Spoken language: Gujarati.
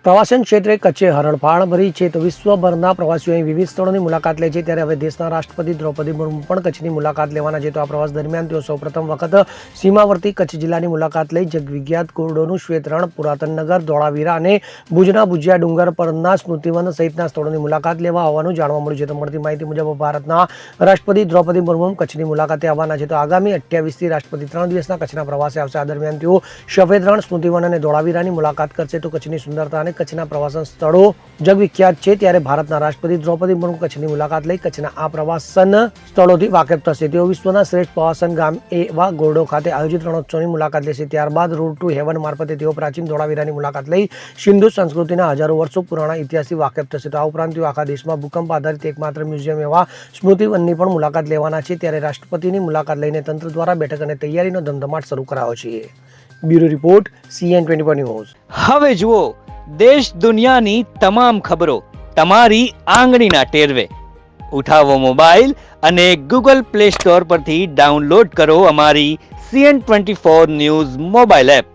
પ્રવાસન ક્ષેત્રે કચ્છે હરણફાળ ભરી છે તો વિશ્વભરના પ્રવાસીઓ અહીં વિવિધ સ્થળોની મુલાકાત લે છે ત્યારે હવે દેશના રાષ્ટ્રપતિ દ્રૌપદી મુર્મુ પણ કચ્છની મુલાકાત લેવાના છે. તો આ પ્રવાસ દરમિયાન તેઓ સૌપ્રથમ વખત સીમાવર્તી કચ્છ જિલ્લાની મુલાકાત લઈ જગવિખ્યાત કોરડોનું શ્વેત રણ, પુરાતન નગર, ધોળાવીરા અને ભુજના ભુજિયા ડુંગર પરના સ્મૃતિવન સહિતના સ્થળોની મુલાકાત લેવા હોવાનું જાણવા મળ્યું છે. તો મળતી માહિતી મુજબ ભારતના રાષ્ટ્રપતિ દ્રૌપદી મુર્મુ કચ્છની મુલાકાતે આવવાના છે. તો આગામી 28થી રાષ્ટ્રપતિ 3 દિવસના કચ્છના પ્રવાસે આવશે. આ દરમિયાન તેઓ સફેદ રણ, સ્મૃતિવન અને ધોળાવીરાની મુલાકાત કરશે. તો કચ્છની સુંદરતા અને કચ્છના પ્રવાસન સ્થળો જગવિખ્યાત છે ત્યારે ભારતના રાષ્ટ્રપતિ દ્રૌપદી મુર્મુ કચ્છની મુલાકાત લઈ કચ્છના આ પ્રવાસન સ્થળોથી વાકેફ થશે. તેઓ વિશ્વના શ્રેષ્ઠ પ્રવાસન ગામ એવા ગોરડો ખાતે આયોજિત રણોત્સવની મુલાકાત લેશે. ત્યારબાદ રોડ ટુ હેવન મારફતે તેઓ પ્રાચીન ધોળાવીરાની મુલાકાત લઈ સિંધુ સંસ્કૃતિના હજારો વર્ષો પુરાણા ઇતિહાસથી વાકેફ થશે. તો આ ઉપરાંત તેઓ આખા દેશમાં ભૂકંપ આધારિત એકમાત્ર મ્યુઝિયમ એવા સ્મૃતિવનની પણ મુલાકાત લેવાના છે. ત્યારે રાષ્ટ્રપતિની મુલાકાત લઈને તંત્ર દ્વારા બેઠક અને તૈયારીનો ધમધમાટ શરૂ કરાયો છે. Bureau report CN24 news. હવે જુઓ દેશ દુનિયાની તમામ ખબરો તમારી આંગળીના ટેરવે. ઉઠાવો મોબાઈલ અને Google Play Store પરથી ડાઉનલોડ કરો અમારી CN24 ન્યૂઝ મોબાઈલ એપ.